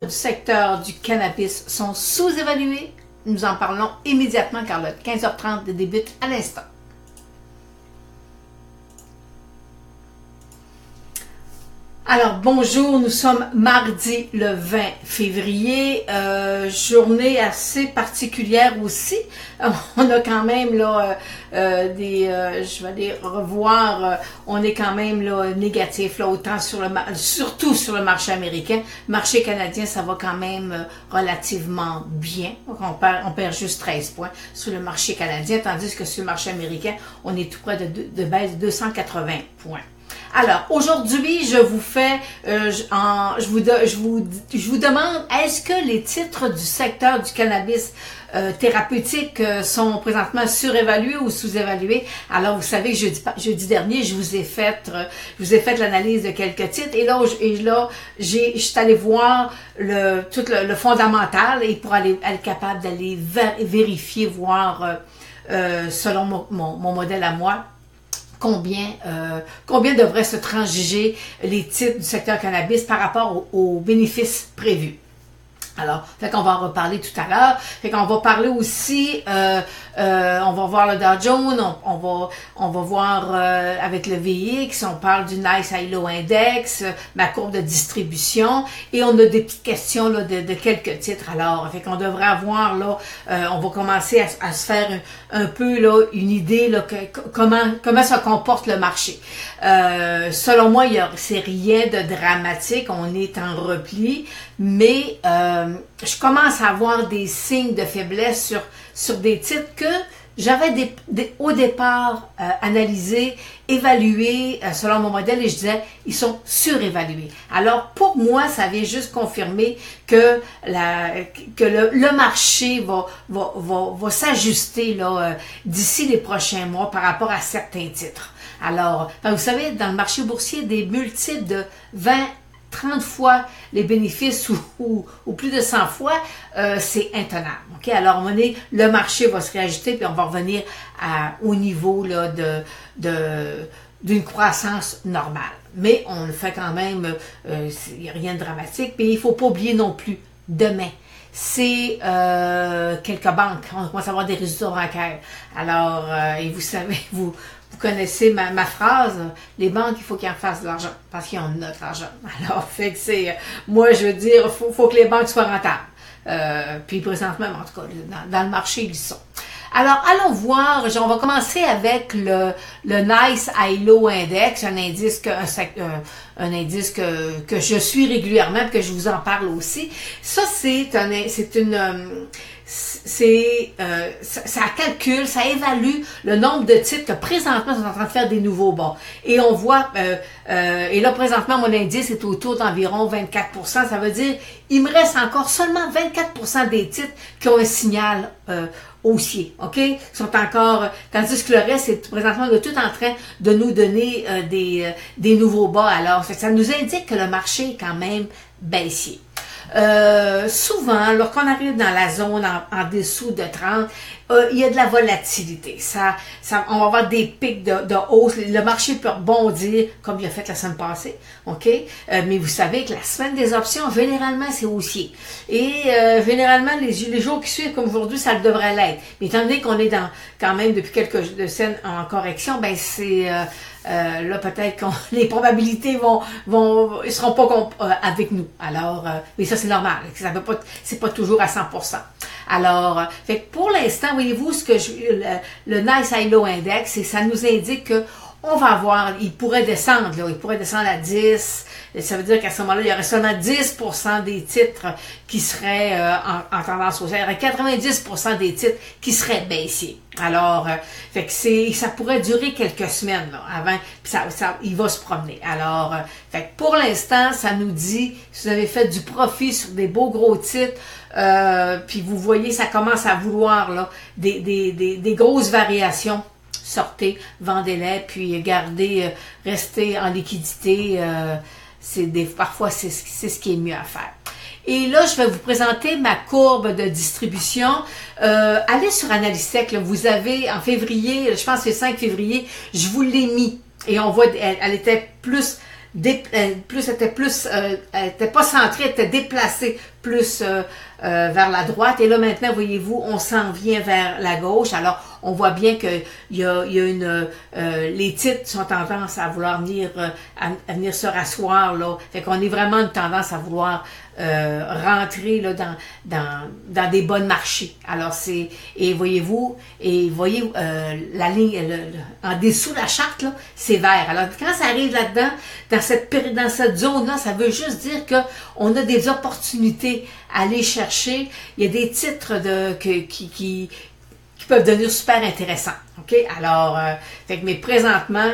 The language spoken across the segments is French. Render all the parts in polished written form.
Du secteur du cannabis sont sous-évalués? Nous en parlons immédiatement car le 15h30 débute à l'instant. Alors bonjour, nous sommes mardi le 20 février, journée assez particulière aussi. On a quand même là je vais aller revoir, on est quand même là négatif là autant sur surtout sur le marché américain. Marché canadien, ça va quand même relativement bien. On perd juste 13 points sur le marché canadien, tandis que sur le marché américain, on est tout près de baisse de 280 points. Alors, aujourd'hui, je vous fais, je vous demande, est-ce que les titres du secteur du cannabis thérapeutique sont présentement surévalués ou sous-évalués? Alors, vous savez, jeudi dernier, je vous ai fait l'analyse de quelques titres et là, je suis allée voir tout le fondamental et pour être capable d'aller vérifier, voir selon mon modèle à moi, combien devraient se transiger les titres du secteur cannabis par rapport aux bénéfices prévus. Alors, fait qu'on va en reparler tout à l'heure. Fait qu'on va parler aussi, on va voir le Dow Jones, on va voir avec le VIX, on parle du Nice ILO Index, ma courbe de distribution, et on a des petites questions là, de quelques titres. Alors, fait qu'on devrait avoir là, on va commencer à se faire un peu là une idée là comment se comporte le marché. Selon moi, c'est rien de dramatique, on est en repli, mais je commence à avoir des signes de faiblesse sur des titres que j'avais au départ analysés, évalués selon mon modèle et je disais ils sont surévalués. Alors pour moi, ça vient juste confirmer que le marché va s'ajuster là d'ici les prochains mois par rapport à certains titres. Alors, vous savez, dans le marché boursier, des multiples de 30 fois les bénéfices ou plus de 100 fois, c'est intenable. Okay? Alors, à un moment donné, le marché va se réajuster puis on va revenir au niveau là, d'une croissance normale. Mais on le fait quand même, il n'y a rien de dramatique. Puis il ne faut pas oublier non plus, demain, c'est quelques banques. On commence à avoir des résultats bancaires. Alors, et vous savez, vous connaissez ma phrase, les banques, il faut qu'ils en fassent de l'argent, parce qu'ils ont notre argent. Alors, fait que c'est, moi, je veux dire, faut que les banques soient rentables. Puis présentement, en tout cas, dans le marché, ils y sont. Alors, allons voir, on va commencer avec le Nice ILO Index, un indice que je suis régulièrement et que je vous en parle aussi. Ça, ça calcule, ça évalue le nombre de titres que présentement sont en train de faire des nouveaux bons. Et on voit, et là présentement mon indice est autour d'environ 24%. Ça veut dire, il me reste encore seulement 24% des titres qui ont un signal haussier, ok? Sont encore, tandis que le reste est présentement tout en train de nous donner des nouveaux bas. Alors, ça nous indique que le marché est quand même baissier. Souvent, lorsqu'on arrive dans la zone en dessous de 30, il y a de la volatilité. On va avoir des pics de hausse. Le marché peut rebondir comme il a fait la semaine passée. OK? Mais vous savez que la semaine des options, généralement, c'est haussier. Et généralement, les jours qui suivent, comme aujourd'hui, ça devrait l'être. Mais étant donné qu'on est quand même depuis quelques semaines en correction, ben c'est là peut-être que les probabilités ils seront pas avec nous. Alors, mais ça c'est normal. C'est pas toujours à 100%. Alors, fait que pour l'instant, voyez-vous le Nice ILO Index, et ça nous indique que on va avoir, il pourrait descendre à 10. Ça veut dire qu'à ce moment-là, il y aurait seulement 10% des titres qui seraient en tendance haussière et 90% des titres qui seraient baissiers. Alors, fait que ça pourrait durer quelques semaines là, avant, puis il va se promener. Alors, fait que pour l'instant, ça nous dit, si vous avez fait du profit sur des beaux gros titres, puis vous voyez, ça commence à vouloir là des grosses variations. Sortez, vendez-les, puis restez en liquidité. Parfois, c'est ce qui est mieux à faire. Et là, je vais vous présenter ma courbe de distribution. Allez sur Analystech, là, vous avez en février, je pense que c'est le 5 février, je vous l'ai mis. Et on voit, elle était plus elle était pas centrée, elle était déplacée plus vers la droite. Et là, maintenant, voyez-vous, on s'en vient vers la gauche. Alors, on voit bien que les titres sont tendance à vouloir venir, à venir se rasseoir, là. Fait qu'on est vraiment une tendance à vouloir rentrer là, dans des bonnes marchés. Alors, et voyez-vous, la ligne, en dessous de la charte, là, c'est vert. Alors, quand ça arrive là-dedans, dans cette zone-là, ça veut juste dire qu'on a des opportunités à aller chercher. Il y a des titres qui peuvent devenir super intéressants. OK? Alors, mais présentement,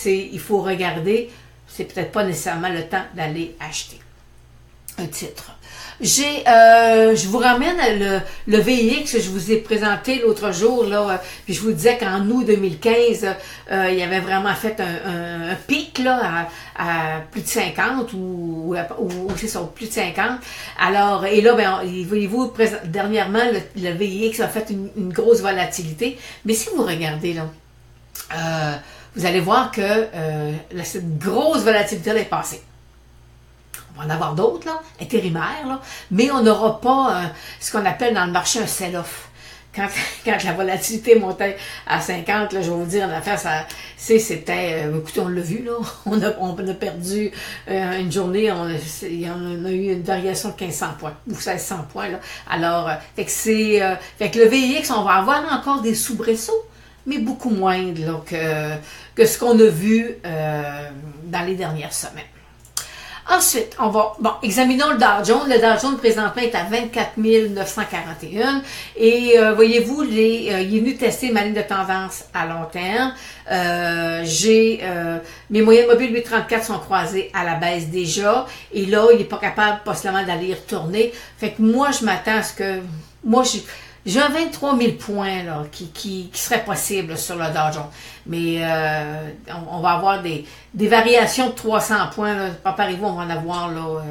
il faut regarder. C'est peut-être pas nécessairement le temps d'aller acheter un titre. Je vous ramène le VIX que je vous ai présenté l'autre jour, là, puis je vous disais qu'en août 2015, il avait vraiment fait un pic là, à plus de 50 ou c'est ça, plus de 50. Alors, et là, voyez-vous, dernièrement, le VIX a fait une grosse volatilité. Mais si vous regardez là, vous allez voir que cette grosse volatilité-là est passée. On va en avoir d'autres, là, intérimaires, là, mais on n'aura pas ce qu'on appelle dans le marché un sell-off. Quand la volatilité montait à 50, là, je vais vous dire, en affaire, c'était, écoutez, on l'a vu, là, on a perdu une journée, on a eu une variation de 1500 points, ou 1600 points, là. Alors, fait que le VIX, on va avoir encore des soubresauts, mais beaucoup moindres, là, que ce qu'on a vu dans les dernières semaines. Ensuite, examinons le Dow Jones. Le Dow Jones, présentement, est à 24 941. Et voyez-vous, il est venu tester ma ligne de tendance à long terme. Mes moyennes mobiles 834 sont croisées à la baisse déjà. Et là, il n'est pas capable, possiblement, d'aller y retourner. Fait que moi, je m'attends à ce que... J'ai un 23 000 points là, qui serait possible sur le Dow Jones. Mais on va avoir des variations de 300 points. Là. Préparez-vous, on va en avoir là,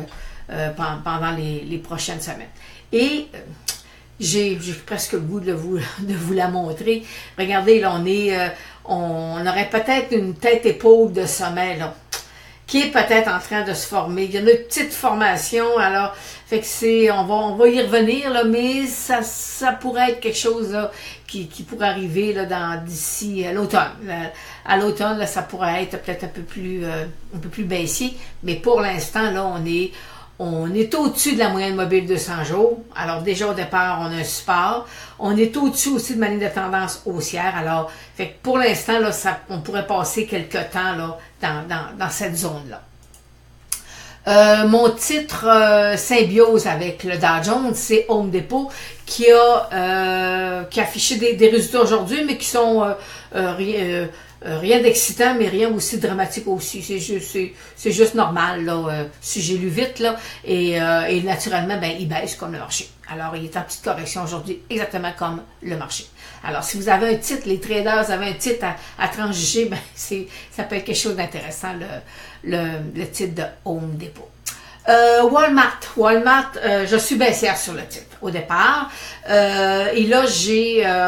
pendant les prochaines semaines. Et j'ai presque le goût de vous la montrer. Regardez, là, on aurait peut-être une tête-épaule de sommet, là, qui est peut-être en train de se former. Il y a une petite formation, alors, fait que on va y revenir, là, mais ça pourrait être quelque chose, là, qui pourrait arriver, là, d'ici l'automne. À l'automne, là, ça pourrait être peut-être un peu plus baissier, mais pour l'instant, là, on est au-dessus de la moyenne mobile 200 jours. Alors, déjà, au départ, on a un support. On est au-dessus aussi de ma ligne de tendance haussière. Alors, fait que pour l'instant, là, on pourrait passer quelques temps, là, dans cette zone-là. Mon titre symbiose avec le Dow Jones, c'est Home Depot, qui a affiché des résultats aujourd'hui, mais qui sont rien d'excitant, mais rien aussi dramatique aussi. C'est juste normal, là, si j'ai lu vite, là. Et naturellement, il baisse comme le marché. Alors, il est en petite correction aujourd'hui, exactement comme le marché. Alors, si vous avez un titre, les traders avaient un titre à transiger, ça peut être quelque chose d'intéressant, le titre de Home Depot. Walmart, je suis baissière sur le titre au départ. Et là,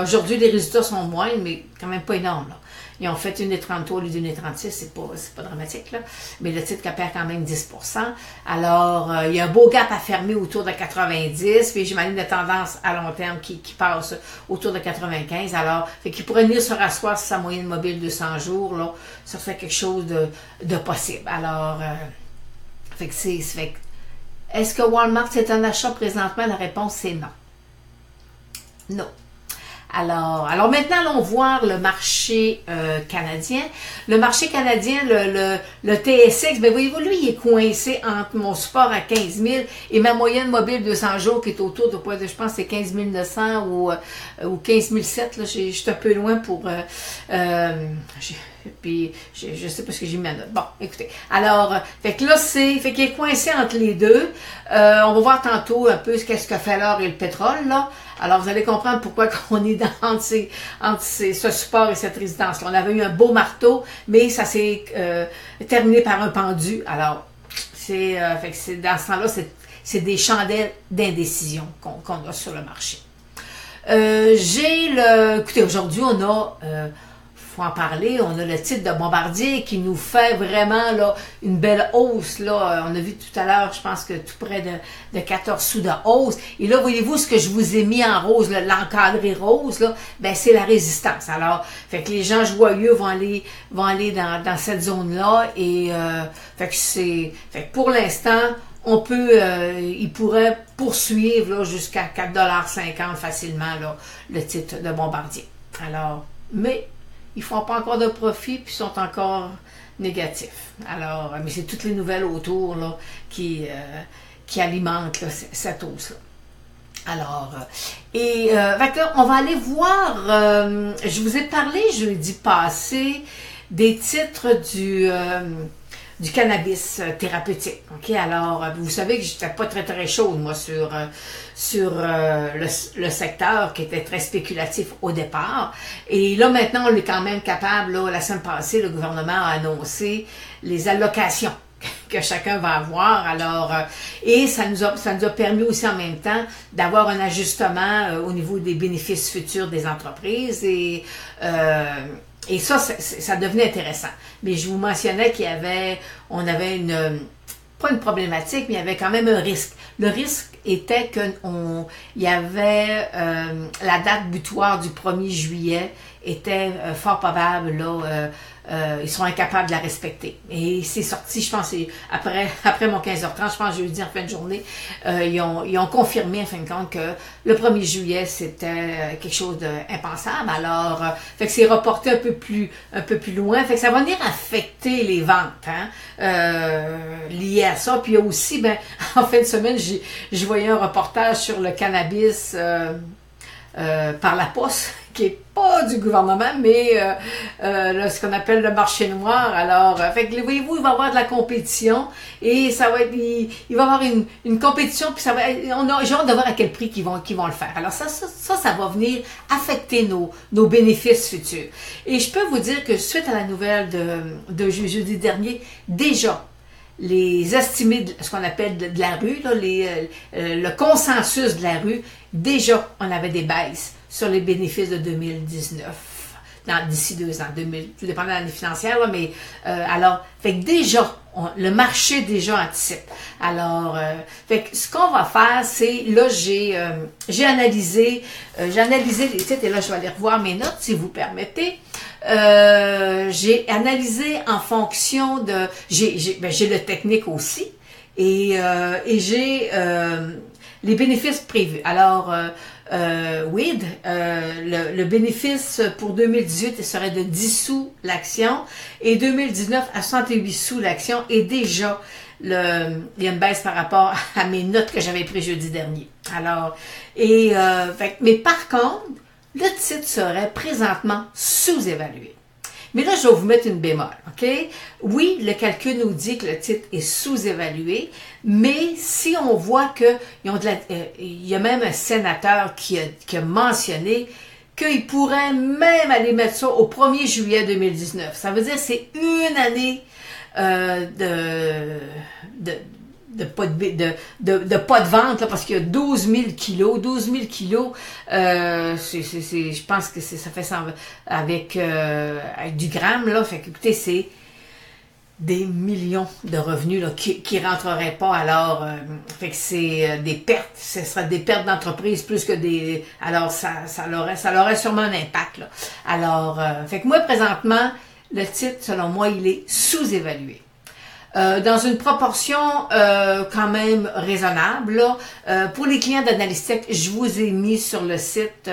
aujourd'hui, les résultats sont moindres, mais quand même pas énormes, là. Ils ont fait 1,33 au lieu d'une 1,36, c'est pas dramatique, là. Mais le titre perd quand même 10%. Alors, il y a un beau gap à fermer autour de 90, puis j'ai ma ligne de tendance à long terme qui passe autour de 95. Alors, qu'il pourrait venir se rasseoir sur sa moyenne mobile de 100 jours, là, ça serait quelque chose de possible. Alors, est-ce que Walmart c'est un achat présentement? La réponse c'est non. Non. Alors maintenant, allons voir le marché canadien. Le marché canadien, le TSX, voyez-vous, lui, il est coincé entre mon support à 15 000 et ma moyenne mobile 200 jours qui est autour de, je pense, c'est 15 900 ou 15 700. Là, je suis un peu loin pour... puis, je sais pas ce que j'ai mis à note. Bon, écoutez. Alors, fait qu'il est coincé entre les deux. On va voir tantôt un peu qu'est-ce que fait l'or et le pétrole, là. Alors, vous allez comprendre pourquoi on est entre ce support et cette résistance. On avait eu un beau marteau, mais ça s'est terminé par un pendu. Alors, dans ce temps-là, c'est des chandelles d'indécision qu'on a sur le marché. Écoutez, aujourd'hui, on a faut en parler. On a le titre de Bombardier qui nous fait vraiment là une belle hausse. Là, on a vu tout à l'heure, je pense que tout près de 14 sous de hausse. Et là, voyez-vous ce que je vous ai mis en rose, l'encadré rose, là, ben c'est la résistance. Alors, fait que les gens joyeux vont aller dans cette zone-là. Et fait que pour l'instant, on peut, il pourrait poursuivre là, jusqu'à 4,50 $ facilement là, le titre de Bombardier. Alors, mais ils font pas encore de profit puis sont encore négatifs. Alors, mais c'est toutes les nouvelles autour là, qui alimentent là, cette hausse-là. Alors, fait que là, on va aller voir, je vous ai parlé jeudi passé des titres du cannabis thérapeutique. OK? Alors, vous savez que j'étais pas très, très chaude, moi, sur le secteur qui était très spéculatif au départ. Et là, maintenant, on est quand même capable, là, la semaine passée, le gouvernement a annoncé les allocations que chacun va avoir. Alors, et ça nous a permis aussi en même temps d'avoir un ajustement au niveau des bénéfices futurs des entreprises. Et ça, ça devenait intéressant. Mais je vous mentionnais on avait pas une problématique, mais il y avait quand même un risque. Le risque était qu'il y avait la date butoir du 1er juillet était fort probable, là, ils sont incapables de la respecter. Et c'est sorti, je pense, après mon 15h30, je pense jeudi en fin de journée, ils ont confirmé en fin de compte que le 1er juillet, c'était quelque chose d'impensable. Alors, fait que c'est reporté un peu plus loin. Fait que ça va venir affecter les ventes, liées à ça. Puis il y a aussi, en fin de semaine, je voyais un reportage sur le cannabis par la poste, qui est pas du gouvernement, mais ce qu'on appelle le marché noir. Alors, fait que voyez-vous, il va y avoir de la compétition et ça va être, il va y avoir une compétition, puis j'ai hâte de voir à quel prix qu'ils vont le faire. Alors ça va venir affecter nos bénéfices futurs. Et je peux vous dire que suite à la nouvelle de jeudi dernier, déjà, les estimés, ce qu'on appelle de la rue, là, le consensus de la rue, déjà, on avait des baisses sur les bénéfices de 2019, d'ici 2 ans, tout dépend de l'année financière, là, mais alors, fait que déjà, le marché déjà anticipe. Alors, fait que ce qu'on va faire, c'est, là, j'ai analysé les titres, et là, je vais aller revoir mes notes, si vous permettez. J'ai analysé en fonction de, j'ai le technique aussi, et j'ai les bénéfices prévus. Alors, WID, le bénéfice pour 2018 serait de 10 sous l'action et 2019 à 68 sous l'action, et déjà il y a une baisse par rapport à mes notes que j'avais prises jeudi dernier. Alors, mais par contre, le titre serait présentement sous-évalué. Mais là, je vais vous mettre une bémol, OK? Oui, le calcul nous dit que le titre est sous-évalué, mais si on voit il y a même un sénateur qui a mentionné qu'il pourrait même aller mettre ça au 1er juillet 2019. Ça veut dire que c'est une année de pas de vente, là, parce qu'il y a 12 000 kilos. 12 000 kilos, je pense que ça fait ça avec du gramme, là. Fait que, écoutez, c'est des millions de revenus là, qui rentreraient pas. Alors, fait que c'est des pertes. Ce serait des pertes d'entreprise plus que des... Alors, ça aurait sûrement un impact, là. Alors, fait que moi, présentement, le titre, selon moi, il est sous-évalué. Dans une proportion quand même raisonnable. Là. Pour les clients d'Analystech, je vous ai mis sur le site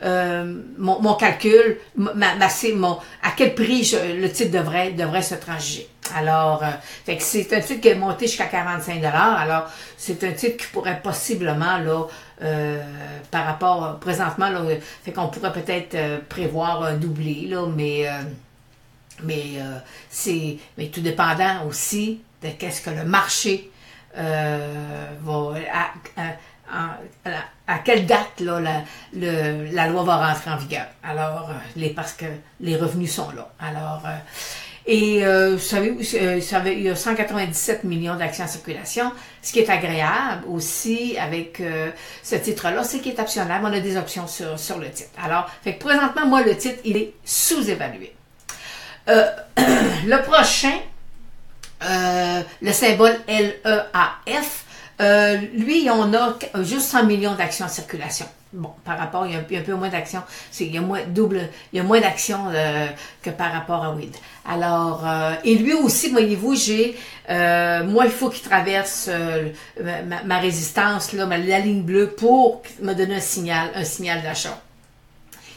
mon calcul, à quel prix le titre devrait se transiger. Alors, fait que c'est un titre qui est monté jusqu'à 45 $. Alors, c'est un titre qui pourrait possiblement, là, par rapport présentement, là, fait qu'on pourrait peut-être prévoir un doublé, là, mais tout dépendant aussi de qu'est-ce que le marché va à quelle date là la loi va rentrer en vigueur. Alors parce que les revenus sont là. Alors vous savez, il y a 197 millions d'actions en circulation. Ce qui est agréable aussi avec ce titre-là, c'est qu'il est optionnel. On a des options sur le titre. Alors, fait que présentement, moi, le titre, il est sous-évalué. Euh, le prochain, le symbole LEAF, lui, on a juste 100 millions d'actions en circulation. Bon, par rapport, il y a un peu moins d'actions, il y a moins d'actions que par rapport à WID. Alors, et lui aussi, voyez-vous, moi, il faut qu'il traverse ma résistance, là, la ligne bleue pour me donner un signal d'achat.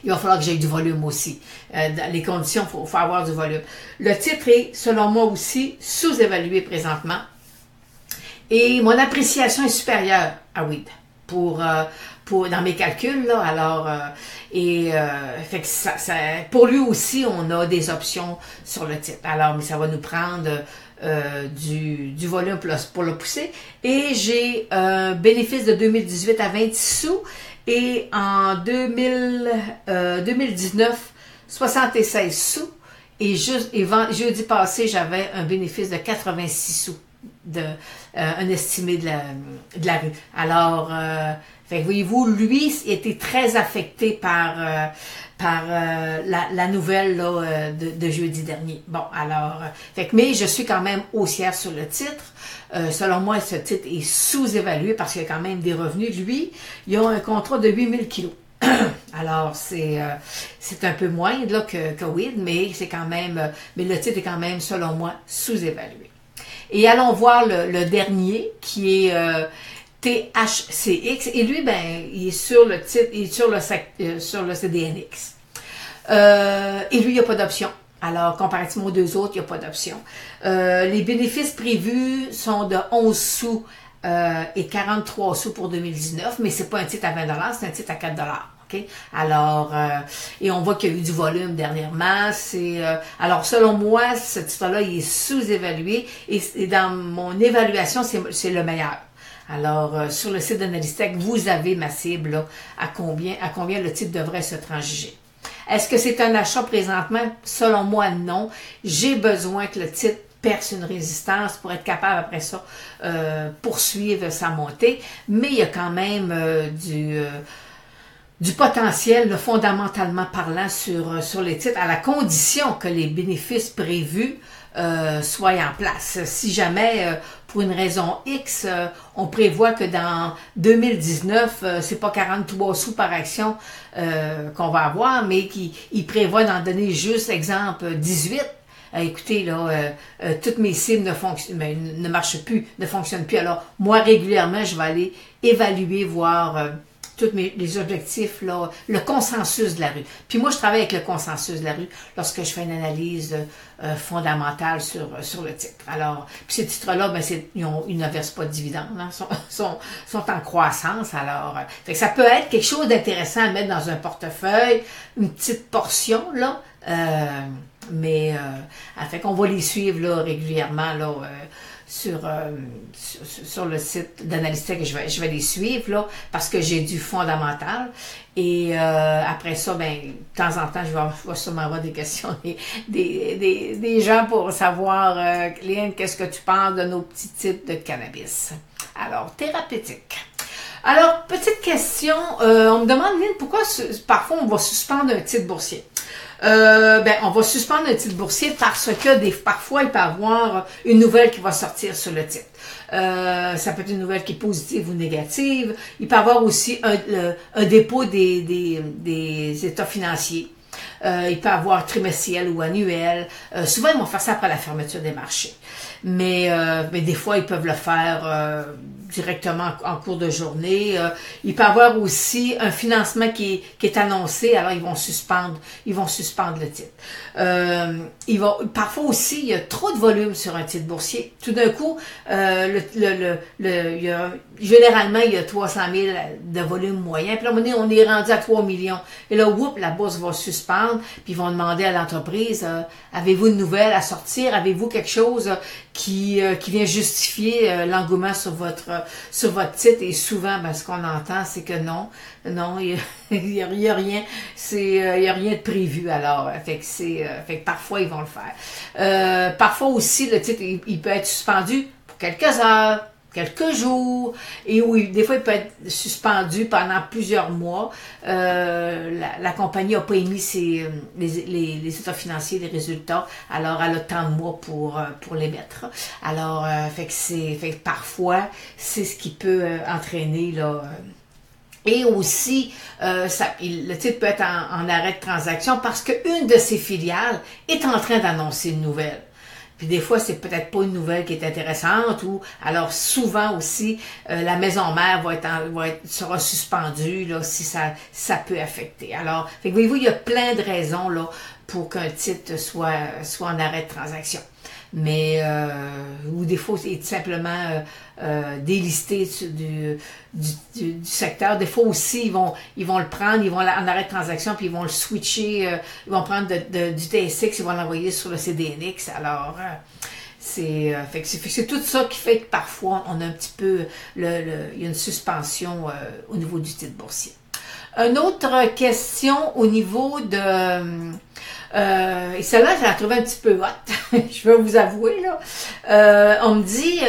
Il va falloir que j'aie du volume aussi. Dans les conditions, il faut avoir du volume. Le titre est, selon moi aussi, sous-évalué présentement. Et mon appréciation est supérieure à WID dans mes calculs. Là, alors, fait que pour lui aussi, on a des options sur le titre. Alors, mais ça va nous prendre du volume pour le pousser. Et j'ai un bénéfice de 2018 à 26 sous. Et en 2019, 76 sous. Et jeudi passé, j'avais un bénéfice de 86 sous, un estimé de la rue. Alors, voyez-vous, lui était très affecté par la nouvelle là, de jeudi dernier. Bon, alors, mais je suis quand même haussière sur le titre. Selon moi, ce titre est sous-évalué parce qu'il y a quand même des revenus. Lui, il a un contrat de 8000 kilos. Alors, c'est un peu moins là, que WID, mais c'est quand même, mais le titre est quand même, selon moi, sous-évalué. Et allons voir le dernier, qui est THCX. Et lui, il est sur le titre, il est sur le CDNX. Et lui, il n'y a pas d'option. Alors, comparativement aux deux autres, il n'y a pas d'option. Les bénéfices prévus sont de 11 sous et 43 sous pour 2019, mais c'est pas un titre à 20 $, c'est un titre à 4 $. Okay? Alors, et on voit qu'il y a eu du volume dernièrement. Alors, selon moi, ce titre-là, il est sous-évalué et dans mon évaluation, c'est le meilleur. Alors, sur le site d'Analystech, vous avez ma cible là, à combien le titre devrait se transiger. Est-ce que c'est un achat présentement? Selon moi, non. J'ai besoin que le titre perce une résistance pour être capable, après ça, poursuivre sa montée. Mais il y a quand même du potentiel, fondamentalement parlant, sur les titres, à la condition que les bénéfices prévus soient en place. Si jamais, pour une raison X, on prévoit que dans 2019, c'est pas 43 sous par action qu'on va avoir, mais qu'il prévoit d'en donner juste, exemple, 18. Écoutez, là, toutes mes cibles ne marchent plus, ne fonctionnent plus. Alors, moi, régulièrement, je vais aller évaluer, voir tous les objectifs, là, le consensus de la rue. Puis moi, je travaille avec le consensus de la rue lorsque je fais une analyse fondamentale sur le titre. Alors, puis ces titres-là, ils ne versent pas de dividendes, hein, sont en croissance. Alors, fait que ça peut être quelque chose d'intéressant à mettre dans un portefeuille, une petite portion, là. Fait qu'on va les suivre là, régulièrement là, sur le site d'Analystech. Je vais les suivre là, parce que j'ai du fondamental. Et après ça, de temps en temps, je vais sûrement avoir des questions des gens pour savoir, Lynn, qu'est-ce que tu penses de nos petits types de cannabis? Alors, thérapeutique. Alors, petite question, on me demande, Lynn, pourquoi parfois on va suspendre un titre boursier? On va suspendre un titre boursier parce que parfois il peut y avoir une nouvelle qui va sortir sur le titre. Ça peut être une nouvelle qui est positive ou négative. Il peut y avoir aussi un dépôt des états financiers. Il peut y avoir trimestriel ou annuel. Souvent, ils vont faire ça après la fermeture des marchés. Mais des fois, ils peuvent le faire directement en cours de journée. Il peut y avoir aussi un financement qui est annoncé, alors ils vont suspendre le titre. Parfois aussi, il y a trop de volume sur un titre boursier. Tout d'un coup, généralement, il y a 300 000 de volume moyen. Puis là, on est rendu à 3 millions. Et là, la bourse va suspendre, puis ils vont demander à l'entreprise, avez-vous une nouvelle à sortir? Avez-vous quelque chose qui vient justifier l'engouement sur votre titre? Et souvent, ce qu'on entend, c'est que non, il y a rien, il y a rien de prévu. Alors, fait que parfois ils vont le faire. Parfois aussi, le titre, il peut être suspendu pour quelques heures, quelques jours, et oui, des fois il peut être suspendu pendant plusieurs mois. La compagnie n'a pas émis les états financiers, les résultats, alors elle a tant de mois pour les mettre. Alors, fait que parfois, c'est ce qui peut entraîner là. Et aussi, le titre peut être en arrêt de transaction parce qu'une de ses filiales est en train d'annoncer une nouvelle. Puis des fois, c'est peut-être pas une nouvelle qui est intéressante, ou alors souvent aussi, la maison mère sera suspendue là, si ça peut affecter. Alors, fait que voyez-vous, il y a plein de raisons là pour qu'un titre soit en arrêt de transaction. Mais ou des fois, c'est simplement délisté du secteur. Des fois aussi, ils vont le prendre, ils vont en arrêt de transaction, puis ils vont le switcher, ils vont prendre du TSX, ils vont l'envoyer sur le CDNX. Alors, c'est tout ça qui fait que parfois, on a un petit peu, il y a une suspension au niveau du titre boursier. Une autre question au niveau de... et celle-là, je la trouvais un petit peu hot, je vais vous avouer, là. On me dit,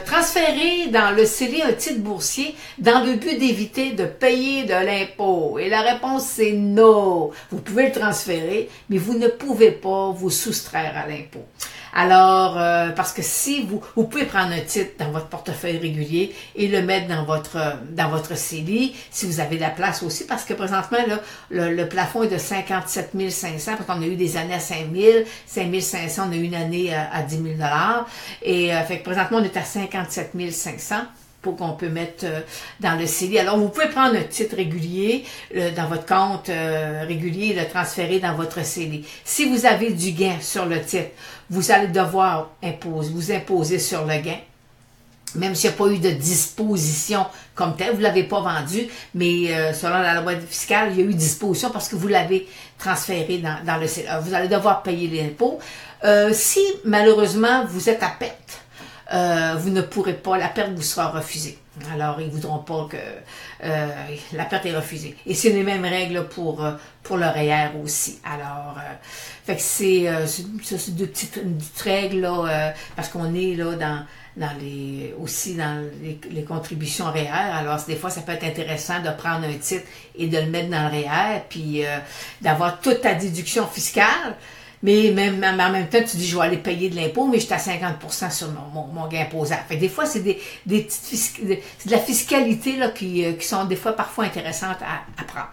transférer dans le CELI un titre boursier dans le but d'éviter de payer de l'impôt. Et la réponse, c'est non. Vous pouvez le transférer, mais vous ne pouvez pas vous soustraire à l'impôt. Alors, parce que si vous pouvez prendre un titre dans votre portefeuille régulier et le mettre dans votre CELI, si vous avez de la place aussi, parce que présentement, là, le plafond est de 57 500, parce qu'on a eu des années à 5 000, 5 500, on a eu une année à 10 000 $. Et fait que présentement, on est à 57 500. Pour qu'on peut mettre dans le CELI. Alors, vous pouvez prendre un titre régulier dans votre compte régulier et le transférer dans votre CELI. Si vous avez du gain sur le titre, vous allez devoir vous imposer sur le gain. Même s'il n'y a pas eu de disposition comme telle, vous ne l'avez pas vendu, mais selon la loi fiscale, il y a eu disposition parce que vous l'avez transféré dans le CELI. Alors, vous allez devoir payer l'impôt. Si, malheureusement, vous êtes à perte, vous ne pourrez pas, la perte vous sera refusée. Alors, ils ne voudront pas que la perte est refusée. Et c'est les mêmes règles pour le REER aussi. Alors, fait que c'est deux petites règles, là, parce qu'on est là dans les contributions REER. Alors, des fois, ça peut être intéressant de prendre un titre et de le mettre dans le REER, puis d'avoir toute ta déduction fiscale. Mais en même temps, tu dis, je vais aller payer de l'impôt, mais j'étais à 50% sur mon gain imposable. Fait que des fois, c'est c'est de la fiscalité là, qui sont des fois parfois intéressantes à prendre.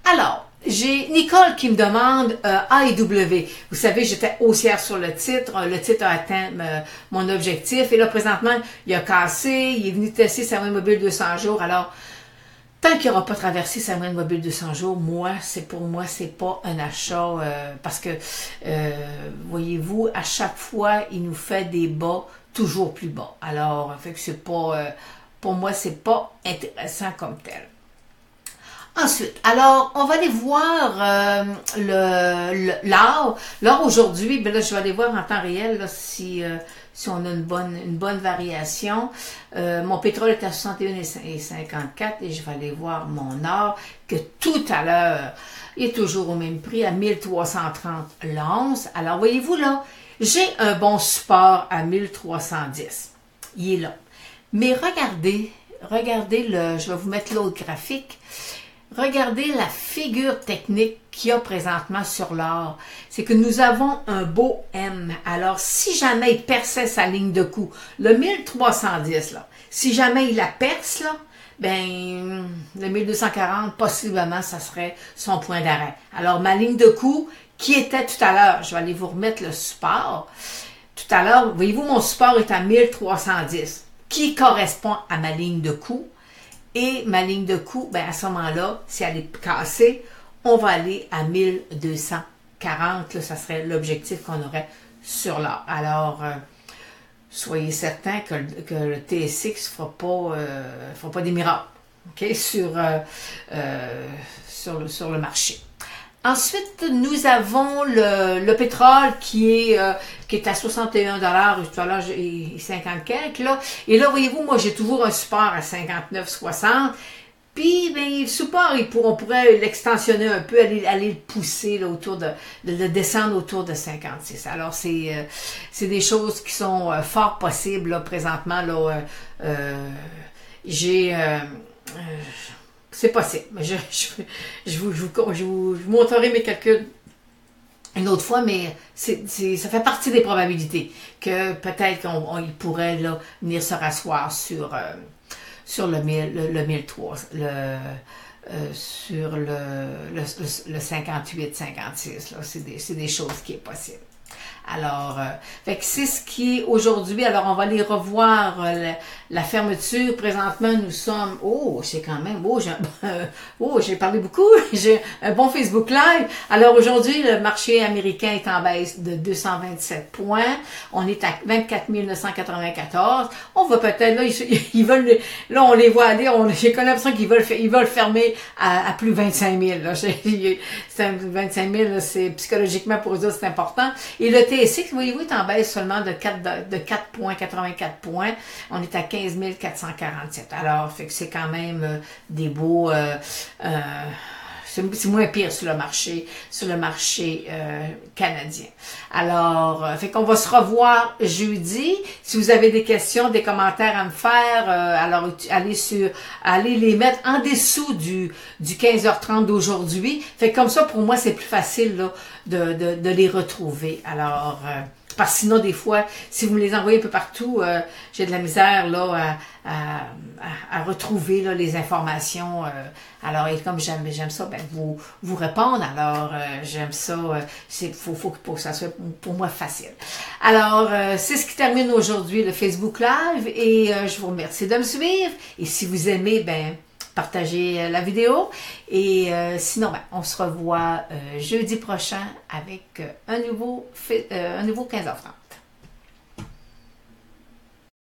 Alors, j'ai Nicole qui me demande AEW. Vous savez, j'étais haussière sur le titre. Le titre a atteint mon objectif. Et là, présentement, il a cassé. Il est venu tester sa moyenne mobile 200 jours. Alors, tant qu'il n'aura pas traversé sa moyenne mobile 200 jours, pour moi, c'est pas un achat parce que, voyez-vous, à chaque fois, il nous fait des bas toujours plus bas. Alors, fait que c'est pas, pour moi, c'est pas intéressant comme tel. Ensuite, alors, on va aller voir l'or. L'or aujourd'hui, ben là, je vais aller voir en temps réel là, si on a une bonne variation. Mon pétrole est à 61,54 et je vais aller voir mon or, que tout à l'heure, il est toujours au même prix, à 1330 l'once. Alors, voyez-vous là, j'ai un bon support à 1310. Il est là. Mais regardez, je vais vous mettre l'autre graphique. Regardez la figure technique qu'il y a présentement sur l'or. C'est que nous avons un beau M. Alors, si jamais il perçait sa ligne de coup, le 1310, là, si jamais il la perce, là, ben, le 1240, possiblement, ça serait son point d'arrêt. Alors, ma ligne de coup, qui était tout à l'heure, je vais aller vous remettre le support. Tout à l'heure, voyez-vous, mon support est à 1310, qui correspond à ma ligne de coup. Et ma ligne de coup, ben à ce moment-là, si elle est cassée, on va aller à 1240. Là, ça serait l'objectif qu'on aurait sur l'or. Alors, soyez certains que le TSX ne fera pas des miracles, okay, sur le marché. Ensuite, nous avons le pétrole qui est à 61 $, tout à l'heure, et 50 quelques, là. Et là, voyez-vous, moi, j'ai toujours un support à 59,60. Puis, ben, le support, on pourrait l'extensionner un peu, aller le pousser là, autour de le descendre autour de 56. Alors, c'est des choses qui sont fort possibles là, présentement. Là, c'est possible. Je vous montrerai mes calculs une autre fois, mais ça fait partie des probabilités que peut-être qu'il pourrait là, venir se rasseoir sur le 1003, sur le 58-56. C'est des choses qui est possible. Alors, fait que c'est ce qui est aujourd'hui. Alors, on va aller revoir la fermeture. Présentement, nous sommes... Oh, c'est quand même... j'ai parlé beaucoup. J'ai un bon Facebook Live. Alors, aujourd'hui, le marché américain est en baisse de 227 points. On est à 24 994. On va peut-être... Là, ils veulent... Là, on les voit aller. J'ai l'impression qu'ils veulent fermer à plus 25 000. Là. 25 000, c'est psychologiquement pour eux autres, c'est important. Et le TSX, voyez-vous, est en baisse seulement de 4 points, 84 points. On est à 15 447. Alors, fait que c'est quand même des beaux... c'est moins pire sur le marché canadien. Alors, fait qu'on va se revoir jeudi. Si vous avez des questions, des commentaires à me faire, alors allez les mettre en dessous du 15h30 d'aujourd'hui. Fait que comme ça, pour moi, c'est plus facile là, de les retrouver. Alors, parce que sinon, des fois, si vous me les envoyez un peu partout, j'ai de la misère là à retrouver là, les informations. Alors, et comme j'aime ça, ben vous répondre. Alors, j'aime ça. Faut pour que ça soit pour moi facile. Alors, c'est ce qui termine aujourd'hui le Facebook Live et je vous remercie de me suivre. Et si vous aimez, ben partagez la vidéo. Et sinon, ben, on se revoit jeudi prochain avec un nouveau 15h30.